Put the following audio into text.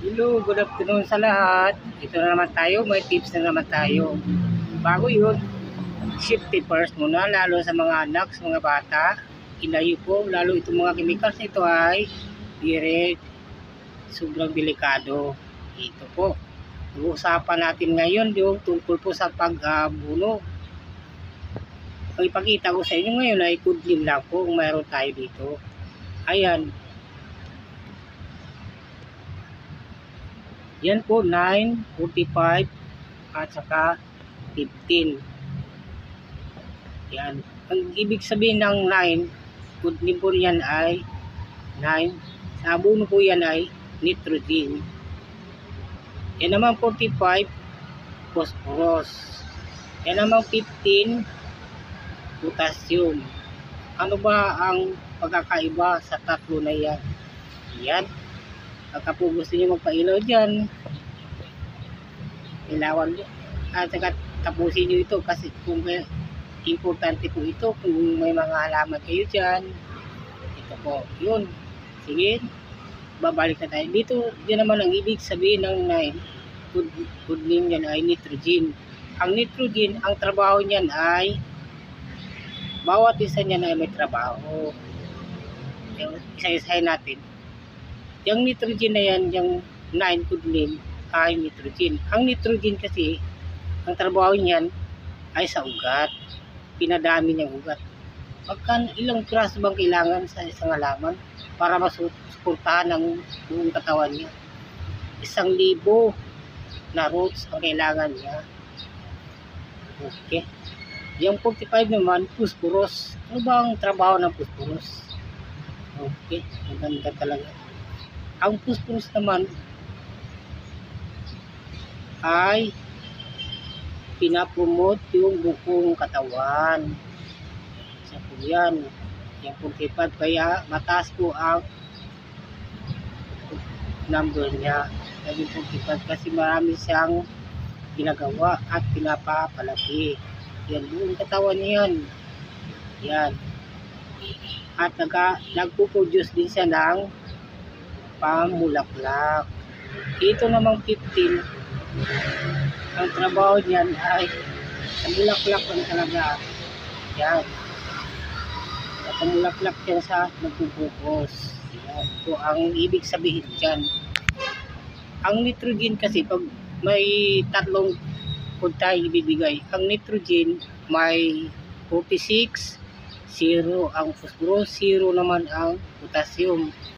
Hello, good afternoon sa lahat. Ito na naman tayo, may tips na naman tayo. Bago yun, safety first muna, lalo sa mga anak, sa mga bata. Ilayo po, lalo itong mga chemicals ito ay direct, sobrang delikado. Ito po. Usapan natin ngayon yung tungkol po sa pagbuno. Ang ipakita ko sa inyo ngayon ay kudlim lang po kung mayroon tayo dito. Ayan. Yan po 9, 45 at saka 15. Yan. Ang ibig sabihin ng 9, kudlim po yan ay 9. Sa abono po yan ay nitrogen. Yan naman 45, phosphorus. Yan naman 15, potassium. Ano ba ang pagkakaiba sa tatlo na yan? Yan. Pagka po gusto nyo magpailaw dyan, ilawan nyo. At saka tapusin nyo ito kasi kung importante po ito kung may mga halaman kayo dyan. Ito po, yun. Sige, babalik na tayo. Dito, yan naman ang ibig sabihin ng kudlim yan ay nitrogen. Ang nitrogen, ang trabaho niyan ay bawat isa niyan ay may trabaho. Isa-isahin natin. Yung nitrogen na yan, yung 9 kudlim ay nitrogen. Ang nitrogen kasi, ang trabaho niyan ay sa ugat. Pinadami niyang ugat. Ilang piraso bang kailangan sa isang halaman para masuportahan ang buong katawan niya? 1,000 na roots ang kailangan niya. Okay. Yung 45 naman, phosphorus. Ano ba ang trabaho ng phosphorus? Okay, maganda talaga. Ang phosphorus naman ay pinapromote yung bukong katawan. Isa po yan. Yung 45, kaya mataas po ang number niya. Yung 45 kasi marami siyang ginagawa at pinapapalaki. Yan, buong katawan niya yan. Yan. At nagpo-produce din siya ng pamulaklak. Ito namang 15, ang trabaho niyan ay pamulaklak lang talaga. Yan. Pamulaklak yan sa nagpupukos. Yan. So, ang ibig sabihin dyan. Ang nitrogen kasi, pag may tatlong food tayo ibibigay, ang nitrogen may 46, 0 ang phosphorus, 0 naman ang potassium.